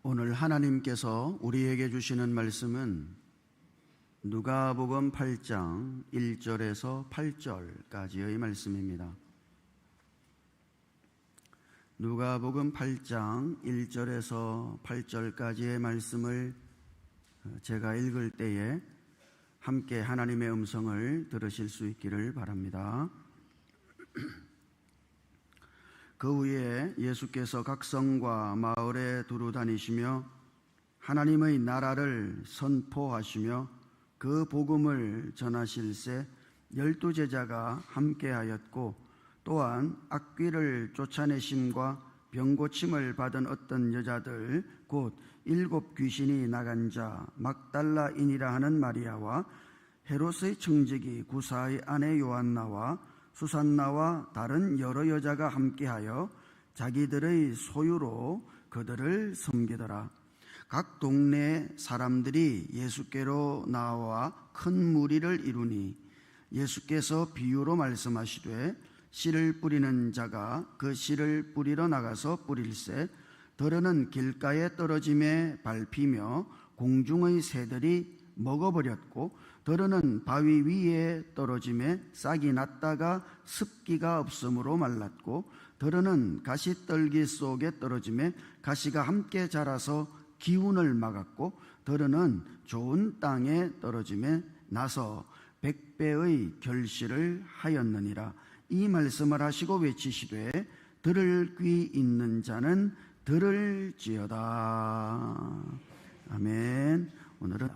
오늘 하나님께서 우리에게 주시는 말씀은 누가복음 8장 1절에서 8절까지의 말씀입니다. 누가복음 8장 1절에서 8절까지의 말씀을 제가 읽을 때에 함께 하나님의 음성을 들으실 수 있기를 바랍니다. 그 후에 예수께서 각 성과 마을에 두루 다니시며 하나님의 나라를 선포하시며 그 복음을 전하실새 12 제자가 함께하였고, 또한 악귀를 쫓아내심과 병고침을 받은 어떤 여자들 곧 7 귀신이 나간 자 막달라인이라 하는 마리아와 헤롯의 청지기 구사의 아내 요한나와 수산나와 다른 여러 여자가 함께하여 자기들의 소유로 그들을 섬기더라. 각 동네 사람들이 예수께로 나와 큰 무리를 이루니 예수께서 비유로 말씀하시되 씨를 뿌리는 자가 그 씨를 뿌리러 나가서 뿌릴새 더러는 길가에 떨어짐에 밟히며 공중의 새들이 먹어버렸고, 더러는 바위 위에 떨어짐에 싹이 났다가 습기가 없으므로 말랐고, 더러는 가시떨기 속에 떨어짐에 가시가 함께 자라서 기운을 막았고, 더러는 좋은 땅에 떨어짐에 나서 100배의 결실을 하였느니라. 이 말씀을 하시고 외치시되 들을 귀 있는 자는 들을지어다. 아멘. 오늘은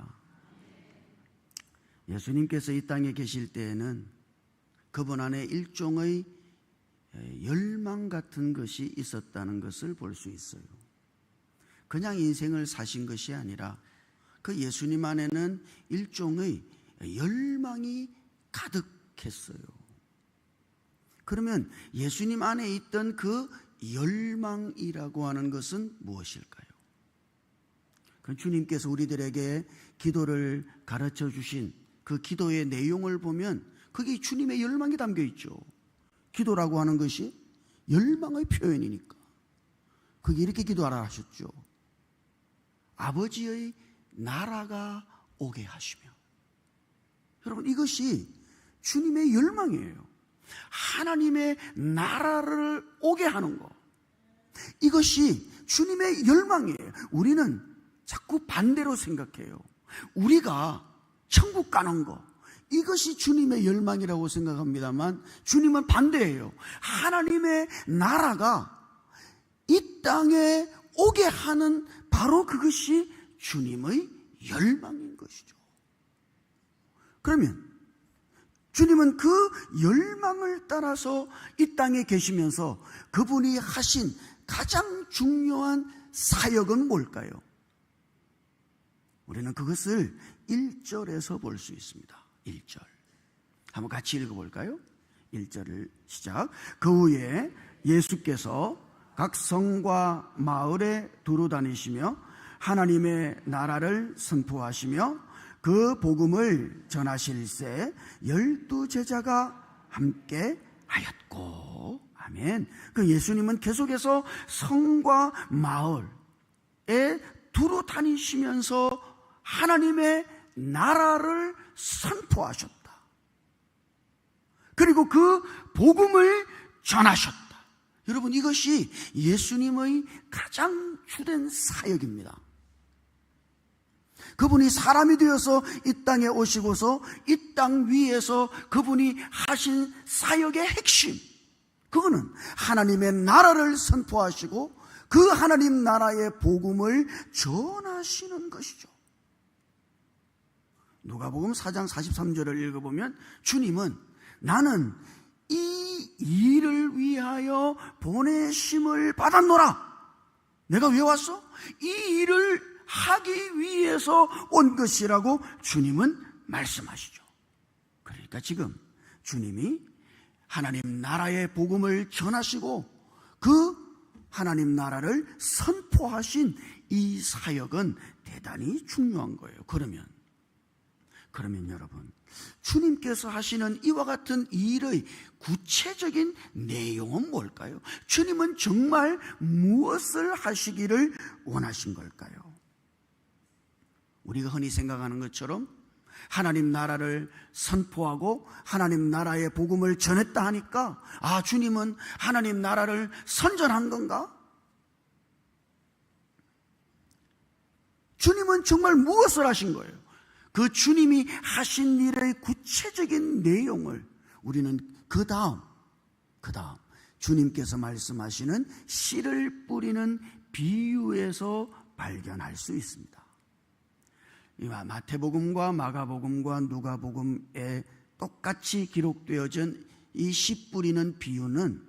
예수님께서 이 땅에 계실 때에는 그분 안에 일종의 열망 같은 것이 있었다는 것을 볼 수 있어요. 그냥 인생을 사신 것이 아니라 그 예수님 안에는 일종의 열망이 가득했어요. 그러면 예수님 안에 있던 그 열망이라고 하는 것은 무엇일까요? 그 주님께서 우리들에게 기도를 가르쳐 주신 그 기도의 내용을 보면 그게 주님의 열망이 담겨 있죠. 기도라고 하는 것이 열망의 표현이니까 그게 이렇게 기도하라 하셨죠. 아버지의 나라가 오게 하시며. 여러분, 이것이 주님의 열망이에요. 하나님의 나라를 오게 하는 것, 이것이 주님의 열망이에요. 우리는 자꾸 반대로 생각해요. 우리가 천국 가는 거, 이것이 주님의 열망이라고 생각합니다만 주님은 반대예요. 하나님의 나라가 이 땅에 오게 하는 바로 그것이 주님의 열망인 것이죠. 그러면 주님은 그 열망을 따라서 이 땅에 계시면서 그분이 하신 가장 중요한 사역은 뭘까요? 우리는 그것을 1절에서 볼 수 있습니다. 1절 한번 같이 읽어볼까요? 1절을 시작. 그 후에 예수께서 각 성과 마을에 두루 다니시며 하나님의 나라를 선포하시며 그 복음을 전하실새 12 제자가 함께 하였고. 아멘. 그 예수님은 계속해서 성과 마을에 두루 다니시면서 하나님의 나라를 선포하셨다. 그리고 그 복음을 전하셨다. 여러분, 이것이 예수님의 가장 주된 사역입니다. 그분이 사람이 되어서 이 땅에 오시고서 이 땅 위에서 그분이 하신 사역의 핵심, 그거는 하나님의 나라를 선포하시고 그 하나님 나라의 복음을 전하시는 것이죠. 누가복음 4장 43절을 읽어보면 주님은 나는 이 일을 위하여 보내심을 받았노라. 내가 왜 왔어? 이 일을 하기 위해서 온 것이라고 주님은 말씀하시죠. 그러니까 지금 주님이 하나님 나라의 복음을 전하시고 그 하나님 나라를 선포하신 이 사역은 대단히 중요한 거예요. 그러면 여러분, 주님께서 하시는 이와 같은 일의 구체적인 내용은 뭘까요? 주님은 정말 무엇을 하시기를 원하신 걸까요? 우리가 흔히 생각하는 것처럼 하나님 나라를 선포하고 하나님 나라의 복음을 전했다 하니까 주님은 하나님 나라를 선전한 건가? 주님은 정말 무엇을 하신 거예요? 그 주님이 하신 일의 구체적인 내용을 우리는 그 다음 주님께서 말씀하시는 씨를 뿌리는 비유에서 발견할 수 있습니다. 마태복음과 마가복음과 누가복음에 똑같이 기록되어진 이 씨 뿌리는 비유는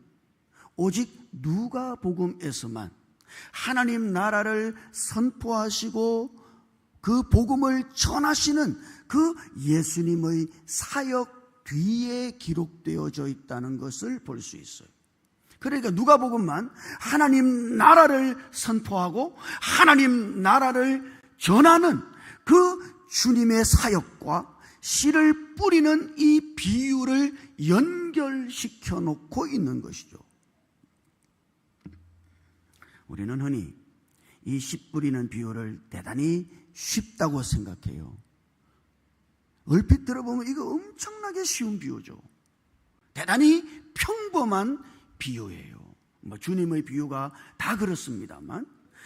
오직 누가복음에서만 하나님 나라를 선포하시고 그 복음을 전하시는 그 예수님의 사역 뒤에 기록되어져 있다는 것을 볼 수 있어요. 그러니까 누가복음만 하나님 나라를 선포하고 하나님 나라를 전하는 그 주님의 사역과 씨를 뿌리는 이 비유를 연결시켜 놓고 있는 것이죠. 우리는 흔히 이 씨 뿌리는 비유를 대단히 쉽다고 생각해요. 얼핏 들어보면 이거 엄청나게 쉬운 비유죠. 대단히 평범한 비유예요. 주님의 비유가 다 그렇습니다만,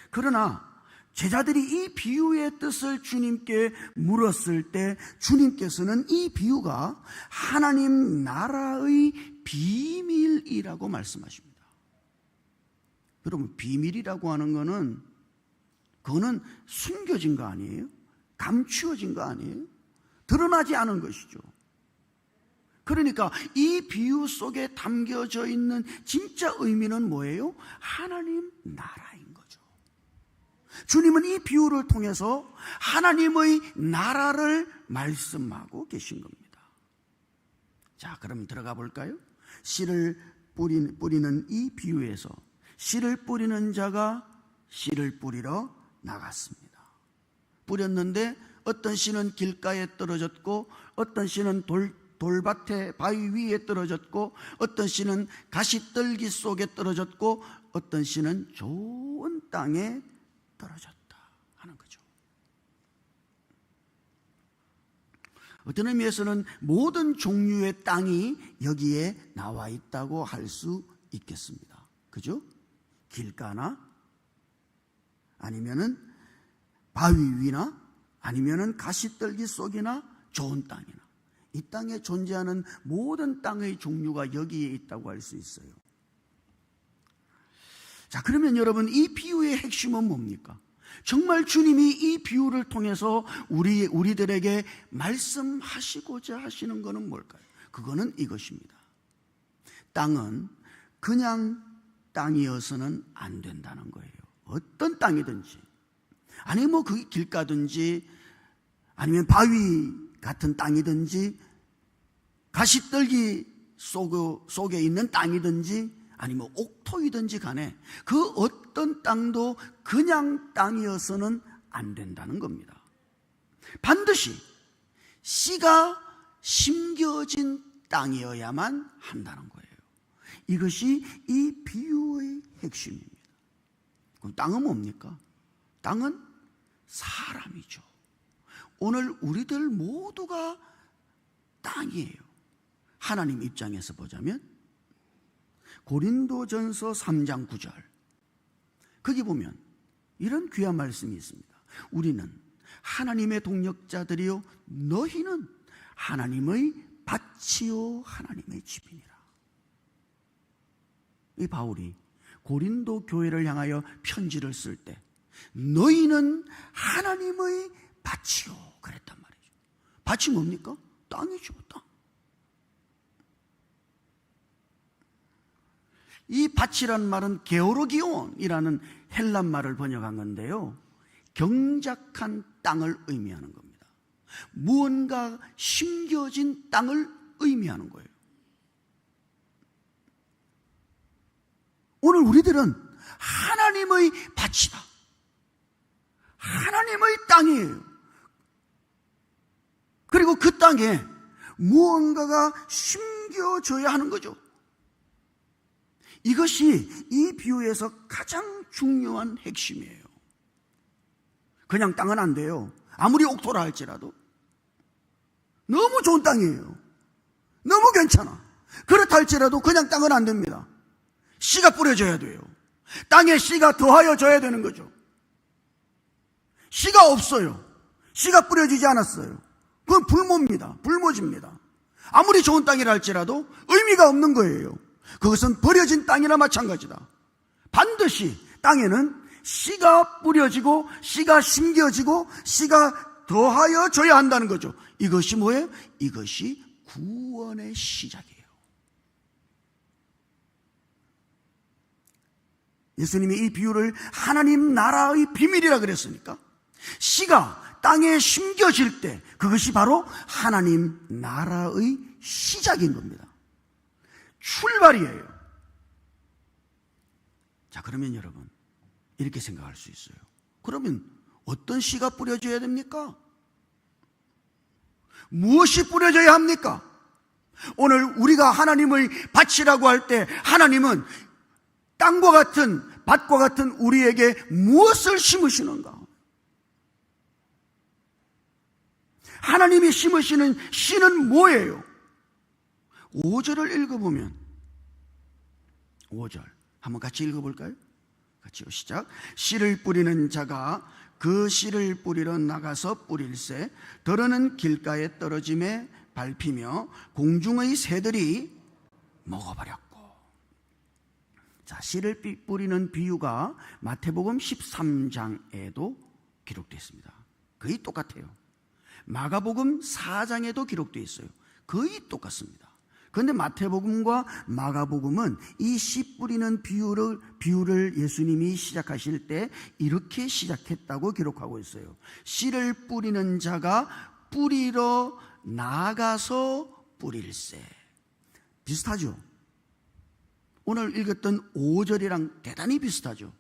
그러나 제자들이 이 비유의 뜻을 주님께 물었을 때 주님께서는 이 비유가 하나님 나라의 비밀이라고 말씀하십니다. 여러분, 비밀이라고 하는 거는 그거는 숨겨진 거 아니에요? 감추어진 거 아니에요? 드러나지 않은 것이죠. 그러니까 이 비유 속에 담겨져 있는 진짜 의미는 뭐예요? 하나님 나라인 거죠. 주님은 이 비유를 통해서 하나님의 나라를 말씀하고 계신 겁니다. 자, 그럼 들어가 볼까요? 씨를 뿌리는 이 비유에서 씨를 뿌리는 자가 씨를 뿌리러 나갔습니다. 뿌렸는데 어떤 씨는 길가에 떨어졌고 어떤 씨는 돌밭에 바위 위에 떨어졌고 어떤 씨는 가시떨기 속에 떨어졌고 어떤 씨는 좋은 땅에 떨어졌다 하는 거죠. 어떤 의미에서는 모든 종류의 땅이 여기에 나와 있다고 할 수 있겠습니다. 그죠? 길가나 아니면은 바위 위나 아니면은 가시떨기 속이나 좋은 땅이나 이 땅에 존재하는 모든 땅의 종류가 여기에 있다고 할 수 있어요. 자, 그러면 여러분, 이 비유의 핵심은 뭡니까? 정말 주님이 이 비유를 통해서 우리들에게 말씀하시고자 하시는 것은 뭘까요? 그거는 이것입니다. 땅은 그냥 땅이어서는 안 된다는 거예요. 어떤 땅이든지, 아니 그 길가든지 아니면 바위 같은 땅이든지 가시떨기 속에 있는 땅이든지 아니면 옥토이든지 간에 그 어떤 땅도 그냥 땅이어서는 안 된다는 겁니다. 반드시 씨가 심겨진 땅이어야만 한다는 거예요. 이것이 이 비유의 핵심입니다. 그럼 땅은 뭡니까? 땅은 사람이죠. 오늘 우리들 모두가 땅이에요. 하나님 입장에서 보자면 고린도전서 3장 9절 거기 보면 이런 귀한 말씀이 있습니다. 우리는 하나님의 동역자들이요 너희는 하나님의 밭이요 하나님의 집이니라. 이 바울이 고린도 교회를 향하여 편지를 쓸 때 너희는 하나님의 밭이요 그랬단 말이죠. 밭이 뭡니까? 땅이죠. 땅. 이 밭이란 말은 게오로기온이라는 헬란 말을 번역한 건데요, 경작한 땅을 의미하는 겁니다. 무언가 심겨진 땅을 의미하는 거예요. 오늘 우리들은 하나님의 밭이다, 하나님의 땅이에요. 그리고 그 땅에 무언가가 심겨져야 하는 거죠. 이것이 이 비유에서 가장 중요한 핵심이에요. 그냥 땅은 안 돼요. 아무리 옥토라 할지라도. 너무 좋은 땅이에요. 너무 괜찮아. 그렇다 할지라도 그냥 땅은 안 됩니다. 씨가 뿌려져야 돼요. 땅에 씨가 더하여져야 되는 거죠. 씨가 없어요. 씨가 뿌려지지 않았어요. 그건 불모입니다. 불모집니다. 아무리 좋은 땅이라 할지라도 의미가 없는 거예요. 그것은 버려진 땅이나 마찬가지다. 반드시 땅에는 씨가 뿌려지고 씨가 심겨지고 씨가 더하여져야 한다는 거죠. 이것이 뭐예요? 이것이 구원의 시작이에요. 예수님이 이 비유를 하나님 나라의 비밀이라 그랬으니까 씨가 땅에 심겨질 때 그것이 바로 하나님 나라의 시작인 겁니다. 출발이에요. 자, 그러면 여러분 이렇게 생각할 수 있어요. 그러면 어떤 씨가 뿌려져야 됩니까? 무엇이 뿌려져야 합니까? 오늘 우리가 하나님의 밭이라고 할 때 하나님은 땅과 같은 밭과 같은 우리에게 무엇을 심으시는가? 하나님이 심으시는 씨는 뭐예요? 5절을 읽어보면 5절 한번 같이 읽어볼까요? 같이요. 시작. 씨를 뿌리는 자가 그 씨를 뿌리러 나가서 뿌릴새 더러는 길가에 떨어짐에 밟히며 공중의 새들이 먹어버렸고. 자, 씨를 뿌리는 비유가 마태복음 13장에도 기록되어 있습니다. 거의 똑같아요. 마가복음 4장에도 기록되어 있어요. 거의 똑같습니다. 그런데 마태복음과 마가복음은 이 씨 뿌리는 비유를 예수님이 시작하실 때 이렇게 시작했다고 기록하고 있어요. 씨를 뿌리는 자가 뿌리러 나가서 뿌릴새. 비슷하죠? 오늘 읽었던 5절이랑 대단히 비슷하죠?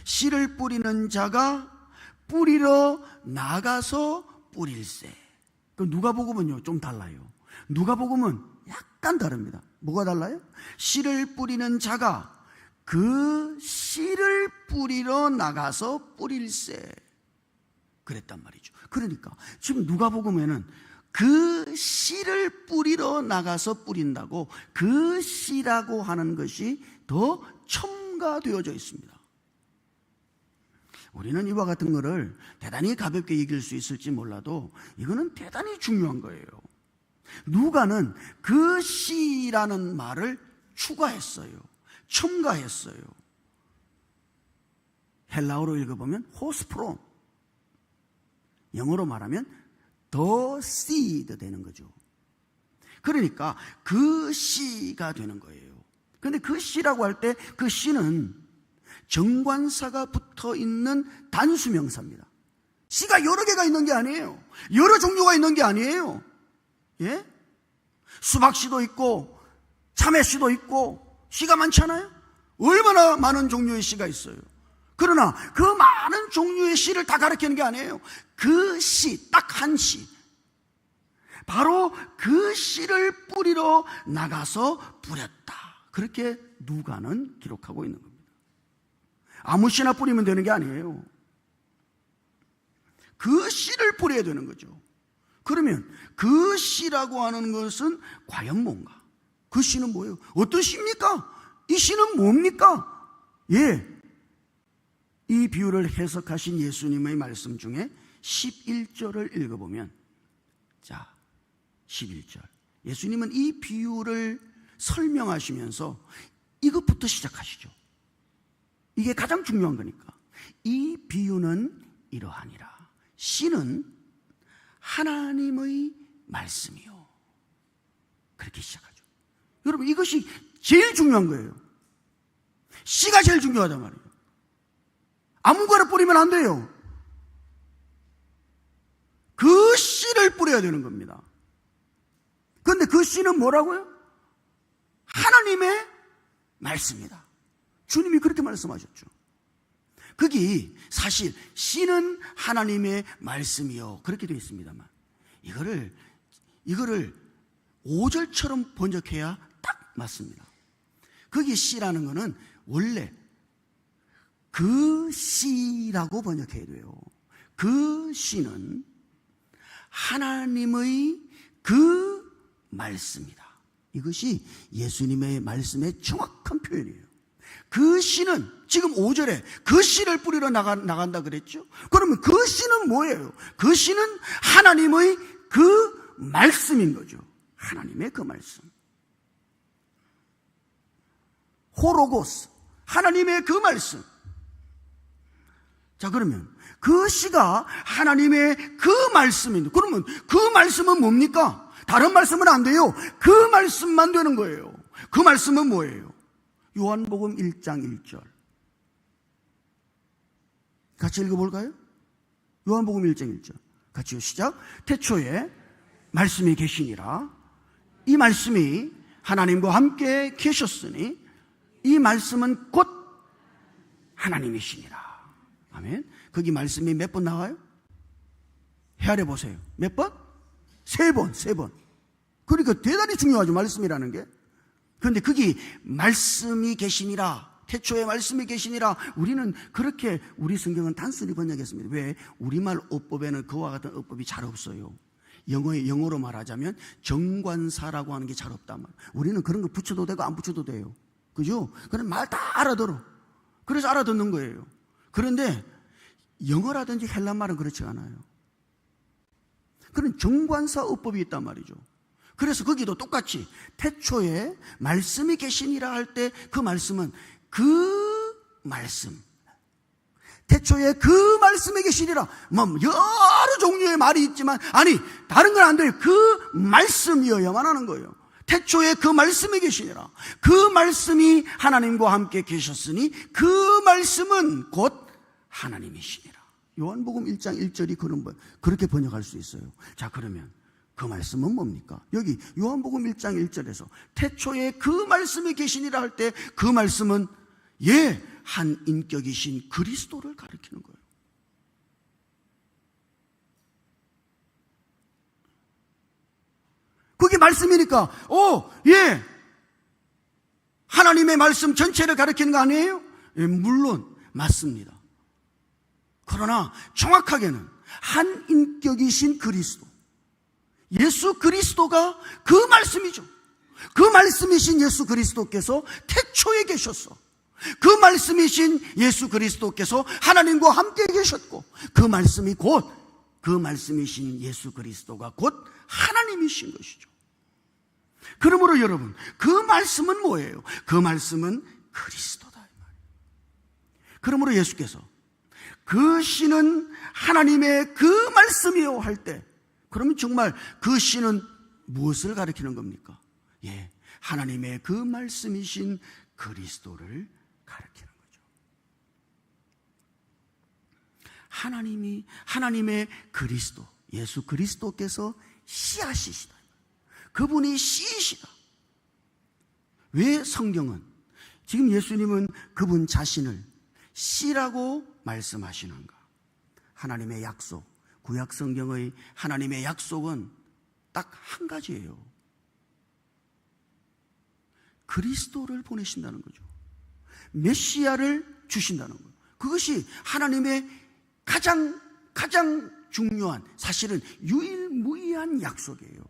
씨를 뿌리는 자가 뿌리러 나가서 뿌릴새. 누가복음은요 좀 달라요. 누가복음은 약간 다릅니다. 뭐가 달라요? 씨를 뿌리는 자가 그 씨를 뿌리러 나가서 뿌릴새 그랬단 말이죠. 그러니까 지금 누가복음에는 그 씨를 뿌리러 나가서 뿌린다고 그 씨라고 하는 것이 더 첨가되어져 있습니다. 우리는 이와 같은 거를 대단히 가볍게 이길 수 있을지 몰라도 이거는 대단히 중요한 거예요. 누가는 그 씨라는 말을 추가했어요. 첨가했어요. 헬라어로 읽어보면 호스프론, 영어로 말하면 the seed 되는 거죠. 그러니까 그 씨가 되는 거예요. 그런데 그 씨라고 할 때 그 씨는 정관사가 붙어 있는 단수명사입니다. 씨가 여러 개가 있는 게 아니에요. 여러 종류가 있는 게 아니에요. 예? 수박씨도 있고 참외씨도 있고 씨가 많잖아요. 얼마나 많은 종류의 씨가 있어요. 그러나 그 많은 종류의 씨를 다 가리키는 게 아니에요. 그 씨, 딱 한 씨, 바로 그 씨를 뿌리러 나가서 뿌렸다. 그렇게 누가는 기록하고 있는 겁니다. 아무 씨나 뿌리면 되는 게 아니에요. 그 씨를 뿌려야 되는 거죠. 그러면 그 씨라고 하는 것은 과연 뭔가? 그 씨는 뭐예요? 어떤 씨입니까? 이 씨는 뭡니까? 예, 이 비유를 해석하신 예수님의 말씀 중에 11절을 읽어보면, 자, 11절 예수님은 이 비유를 설명하시면서 이것부터 시작하시죠. 이게 가장 중요한 거니까. 이 비유는 이러하니라. 씨는 하나님의 말씀이요. 그렇게 시작하죠. 여러분, 이것이 제일 중요한 거예요. 씨가 제일 중요하단 말이에요. 아무거나 뿌리면 안 돼요. 그 씨를 뿌려야 되는 겁니다. 그런데 그 씨는 뭐라고요? 하나님의 말씀이다. 주님이 그렇게 말씀하셨죠. 거기 사실 씨는 하나님의 말씀이요 그렇게 되어 있습니다만 이거를 5절처럼 번역해야 딱 맞습니다. 거기 씨라는 거는 원래 그 씨라고 번역해야 돼요. 그 씨는 하나님의 그 말씀이다. 이것이 예수님의 말씀의 정확한 표현이에요. 그 씨는 지금 5절에 그 씨를 뿌리러 나간다 그랬죠. 그러면 그 씨는 뭐예요? 그 씨는 하나님의 그 말씀인 거죠. 하나님의 그 말씀. 호로고스, 하나님의 그 말씀. 자, 그러면 그 씨가 하나님의 그 말씀인데, 그러면 그 말씀은 뭡니까? 다른 말씀은 안 돼요. 그 말씀만 되는 거예요. 그 말씀은 뭐예요? 요한복음 1장 1절. 같이 읽어볼까요? 요한복음 1장 1절. 같이요, 시작. 태초에 말씀이 계시니라. 이 말씀이 하나님과 함께 계셨으니 이 말씀은 곧 하나님이시니라. 아멘. 거기 말씀이 몇 번 나와요? 헤아려 보세요. 몇 번? 3번, 3번. 그러니까 대단히 중요하죠, 말씀이라는 게. 그런데 거기 말씀이 계시니라, 태초에 말씀이 계시니라, 우리는 그렇게 우리 성경은 단순히 번역했습니다. 왜? 우리말 어법에는 그와 같은 어법이 잘 없어요. 영어로 말하자면 정관사라고 하는 게 잘 없단 말이에요. 우리는 그런 거 붙여도 되고 안 붙여도 돼요. 그죠? 그런 말 다 알아들어. 그래서 알아듣는 거예요. 그런데 영어라든지 헬란말은 그렇지 않아요. 그런 정관사 어법이 있단 말이죠. 그래서 거기도 똑같이 태초에 말씀이 계시니라 할 때 그 말씀은 그 말씀, 태초에 그 말씀에 계시니라. 뭐 여러 종류의 말이 있지만 아니 다른 건 안 돼요. 그 말씀이어야만 하는 거예요. 태초에 그 말씀에 계시니라. 그 말씀이 하나님과 함께 계셨으니 그 말씀은 곧 하나님이시니라. 요한복음 1장 1절이 그렇게 번역할 수 있어요. 자, 그러면 그 말씀은 뭡니까? 여기 요한복음 1장 1절에서 태초에 그 말씀이 계시니라 할 때 그 말씀은 한 인격이신 그리스도를 가리키는 거예요. 그게 말씀이니까 하나님의 말씀 전체를 가리키는 거 아니에요? 물론 맞습니다. 그러나 정확하게는 한 인격이신 그리스도, 예수 그리스도가 그 말씀이죠. 그 말씀이신 예수 그리스도께서 태초에 계셨어. 그 말씀이신 예수 그리스도께서 하나님과 함께 계셨고 그 말씀이 곧 그 말씀이신 예수 그리스도가 곧 하나님이신 것이죠. 그러므로 여러분, 그 말씀은 뭐예요? 그 말씀은 그리스도다. 그러므로 예수께서 그 씨는 하나님의 그 말씀이요 할 때, 그러면 정말 그 씨는 무엇을 가리키는 겁니까? 하나님의 그 말씀이신 그리스도를 가리키는 거죠. 하나님의 그리스도, 예수 그리스도께서 씨앗이시다. 그분이 씨이시다. 왜 성경은, 지금 예수님은 그분 자신을 씨라고 말씀하시는가? 하나님의 약속, 구약 성경의 하나님의 약속은 딱 한 가지예요. 그리스도를 보내신다는 거죠. 메시아를 주신다는 거예요. 그것이 하나님의 가장 중요한, 사실은 유일무이한 약속이에요.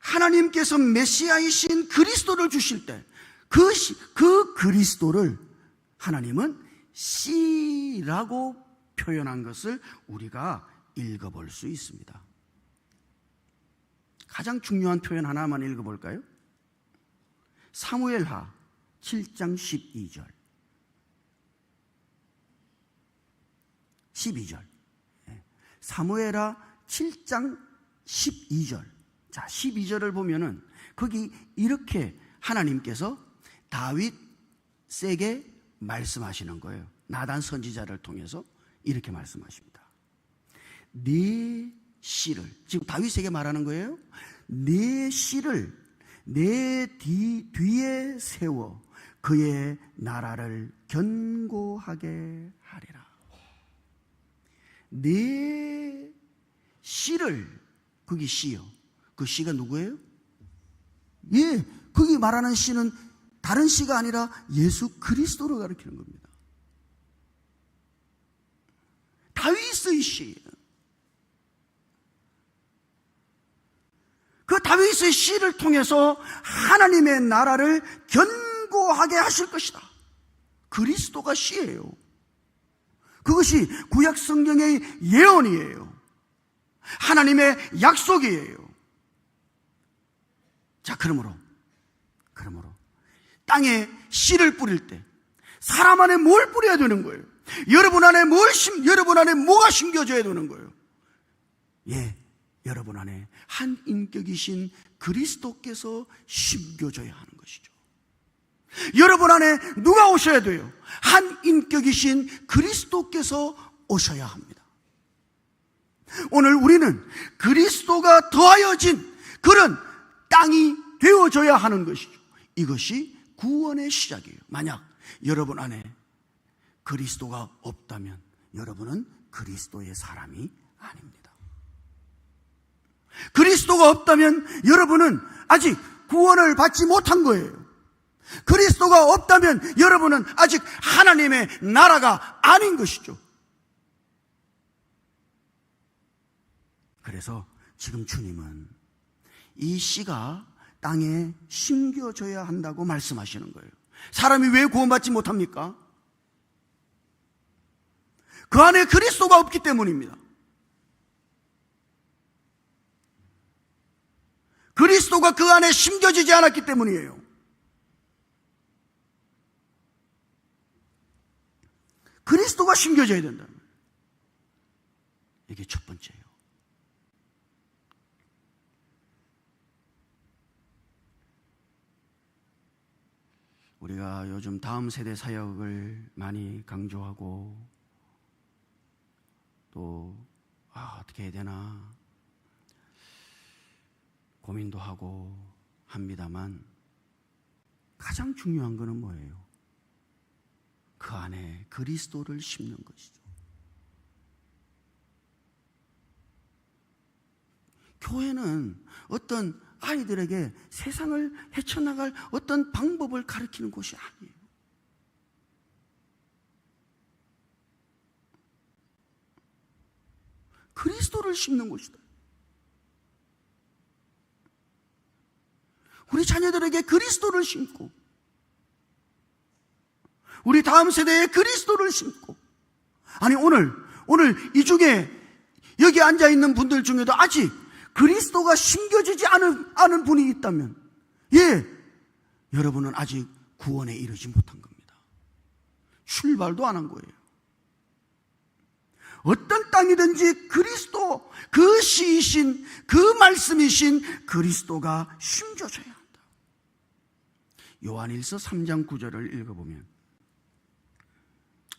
하나님께서 메시아이신 그리스도를 주실 때 그 그리스도를 하나님은 씨라고 표현한 것을 우리가 읽어볼 수 있습니다. 가장 중요한 표현 하나만 읽어볼까요? 사무엘하 7장 12절 12절 사무엘하 7장 12절. 자, 12절을 보면은 거기 이렇게 하나님께서 다윗에게 말씀하시는 거예요. 나단 선지자를 통해서 이렇게 말씀하십니다. 네 씨를, 지금 다윗에게 말하는 거예요. 네 씨를 내 뒤에 세워 그의 나라를 견고하게 하리라. 내 씨를, 거기 씨요. 그 씨가 누구예요? 예, 거기 말하는 씨는 다른 씨가 아니라 예수 그리스도를 가리키는 겁니다. 다윗의 씨예요. 그 다윗의 씨를 통해서 하나님의 나라를 견고하게 하실 것이다. 그리스도가 씨예요. 그것이 구약 성경의 예언이에요. 하나님의 약속이에요. 자, 그러므로 땅에 씨를 뿌릴 때 사람 안에 뭘 뿌려야 되는 거예요? 여러분 안에 뭐가 심겨져야 되는 거예요? 예, 여러분 안에 한 인격이신 그리스도께서 심겨져야 하는 것이죠. 여러분 안에 누가 오셔야 돼요? 한 인격이신 그리스도께서 오셔야 합니다. 오늘 우리는 그리스도가 더하여진 그런 땅이 되어져야 하는 것이죠. 이것이 구원의 시작이에요. 만약 여러분 안에 그리스도가 없다면 여러분은 그리스도의 사람이 아닙니다. 그리스도가 없다면 여러분은 아직 구원을 받지 못한 거예요. 그리스도가 없다면 여러분은 아직 하나님의 나라가 아닌 것이죠. 그래서 지금 주님은 이 씨가 땅에 심겨져야 한다고 말씀하시는 거예요. 사람이 왜 구원받지 못합니까? 그 안에 그리스도가 없기 때문입니다. 그리스도가 그 안에 심겨지지 않았기 때문이에요. 그리스도가 심겨져야 된다는 거예요. 이게 첫 번째예요. 우리가 요즘 다음 세대 사역을 많이 강조하고 또 어떻게 해야 되나 고민도 하고 합니다만 가장 중요한 것은 뭐예요? 그 안에 그리스도를 심는 것이죠. 교회는 어떤 아이들에게 세상을 헤쳐나갈 어떤 방법을 가르치는 곳이 아니에요. 그리스도를 심는 곳이다. 우리 자녀들에게 그리스도를 심고 우리 다음 세대에 그리스도를 심고 아니 오늘 이 중에 여기 앉아있는 분들 중에도 아직 그리스도가 심겨지지 않은 분이 있다면 예, 여러분은 아직 구원에 이르지 못한 겁니다. 출발도 안 한 거예요. 어떤 땅이든지 그리스도, 그 시이신, 그 말씀이신 그리스도가 심겨져야 한다. 요한일서 3장 9절을 읽어보면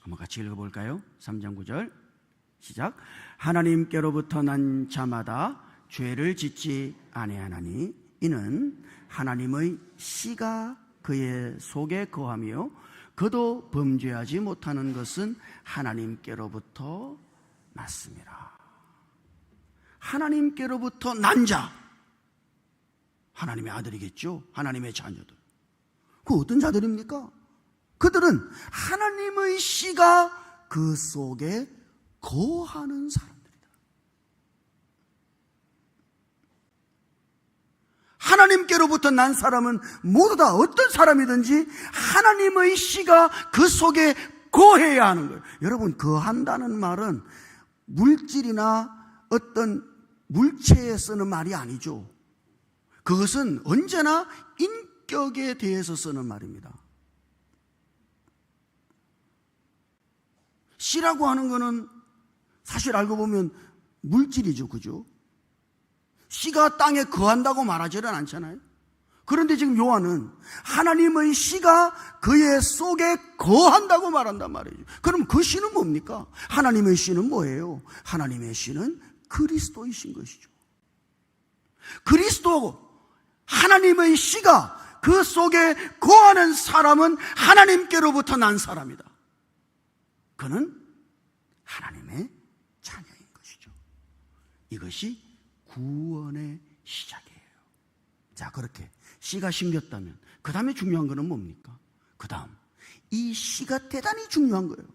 한번 같이 읽어볼까요? 3장 9절 시작. 하나님께로부터 난 자마다 죄를 짓지 아니하나니 이는 하나님의 씨가 그의 속에 거하며 그도 범죄하지 못하는 것은 하나님께로부터 났습니다. 하나님께로부터 난 자, 하나님의 아들이겠죠. 하나님의 자녀들. 그 어떤 자들입니까? 그들은 하나님의 씨가 그 속에 거하는 사람들이다. 하나님께로부터 난 사람은 모두 다 어떤 사람이든지 하나님의 씨가 그 속에 거해야 하는 거예요. 여러분, 거한다는 말은 물질이나 어떤 물체에 쓰는 말이 아니죠. 그것은 언제나 인격에 대해서 쓰는 말입니다. 씨라고 하는 거는 사실 알고 보면 물질이죠. 그죠? 씨가 땅에 거한다고 말하지는 않잖아요. 그런데 지금 요한은 하나님의 씨가 그의 속에 거한다고 말한단 말이죠. 그럼 그 씨는 뭡니까? 하나님의 씨는 뭐예요? 하나님의 씨는 그리스도이신 것이죠. 그리스도, 하나님의 씨가 그 속에 거하는 사람은 하나님께로부터 난 사람이다. 그는 하나님의 자녀. 이것이 구원의 시작이에요. 자, 그렇게 씨가 심겼다면 그 다음에 중요한 것은 뭡니까? 그 다음 이 씨가 대단히 중요한 거예요.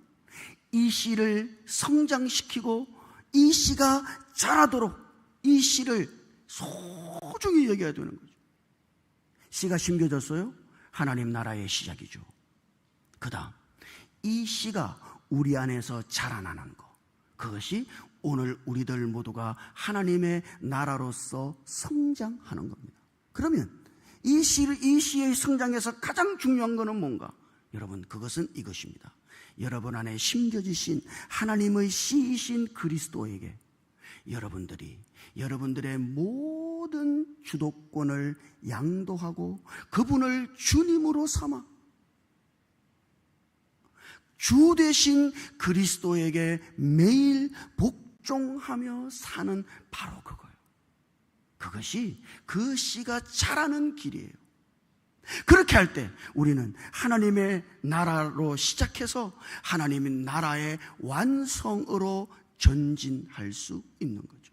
이 씨를 성장시키고 이 씨가 자라도록 이 씨를 소중히 여겨야 되는 거죠. 씨가 심겨졌어요? 하나님 나라의 시작이죠. 그 다음 이 씨가 우리 안에서 자라나는 것, 그것이 오늘 우리들 모두가 하나님의 나라로서 성장하는 겁니다. 그러면 이 씨의 성장에서 가장 중요한 것은 뭔가? 여러분, 그것은 이것입니다. 여러분 안에 심겨지신 하나님의 씨이신 그리스도에게 여러분들의 모든 주도권을 양도하고 그분을 주님으로 삼아 주 되신 그리스도에게 매일 복종하며 사는 바로 그거예요. 그것이 그 씨가 자라는 길이에요. 그렇게 할 때 우리는 하나님의 나라로 시작해서 하나님의 나라의 완성으로 전진할 수 있는 거죠.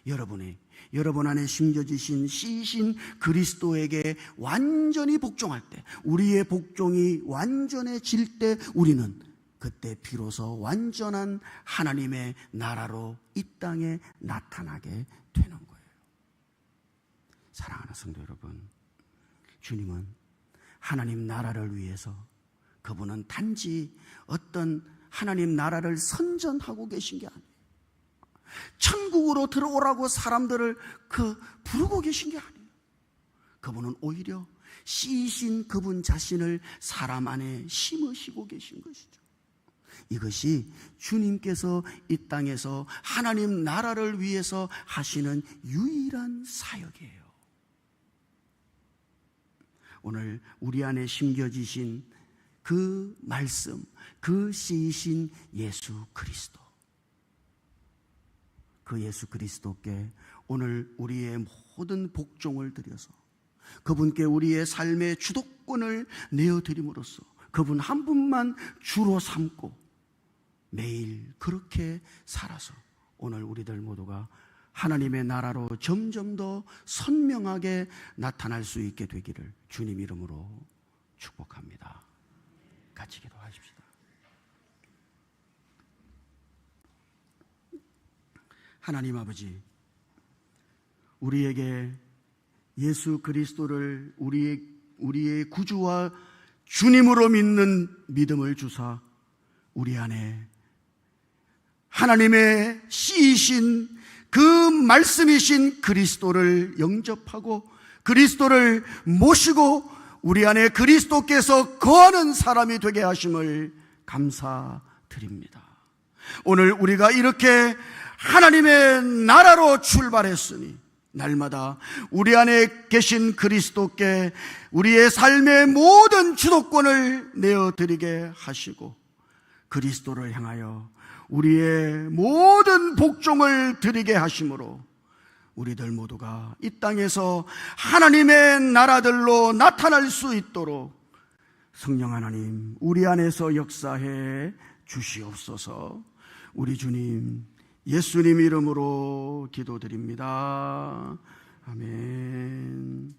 여러분 안에 심겨지신 씨이신 그리스도에게 완전히 복종할 때, 우리의 복종이 완전해질 때 우리는 그때 비로소 완전한 하나님의 나라로 이 땅에 나타나게 되는 거예요. 사랑하는 성도 여러분, 주님은 하나님 나라를 위해서 그분은 단지 어떤 하나님 나라를 선전하고 계신 게 아니에요. 천국으로 들어오라고 사람들을 부르고 계신 게 아니에요. 그분은 오히려 씨이신 그분 자신을 사람 안에 심으시고 계신 것이죠. 이것이 주님께서 이 땅에서 하나님 나라를 위해서 하시는 유일한 사역이에요. 오늘 우리 안에 심겨지신 그 말씀, 그 씨이신 예수 그리스도, 그 예수 그리스도께 오늘 우리의 모든 복종을 드려서 그분께 우리의 삶의 주도권을 내어드림으로써 그분 한 분만 주로 삼고 매일 그렇게 살아서 오늘 우리들 모두가 하나님의 나라로 점점 더 선명하게 나타날 수 있게 되기를 주님 이름으로 축복합니다. 같이 기도하십시다. 하나님 아버지, 우리에게 예수 그리스도를 우리의 구주와 주님으로 믿는 믿음을 주사 우리 안에 하나님의 씨이신 그 말씀이신 그리스도를 영접하고 그리스도를 모시고 우리 안에 그리스도께서 거하는 사람이 되게 하심을 감사드립니다. 오늘 우리가 이렇게 하나님의 나라로 출발했으니 날마다 우리 안에 계신 그리스도께 우리의 삶의 모든 주도권을 내어드리게 하시고 그리스도를 향하여 우리의 모든 복종을 드리게 하심으로 우리들 모두가 이 땅에서 하나님의 나라들로 나타날 수 있도록 성령 하나님 우리 안에서 역사해 주시옵소서. 우리 주님 예수님 이름으로 기도드립니다. 아멘.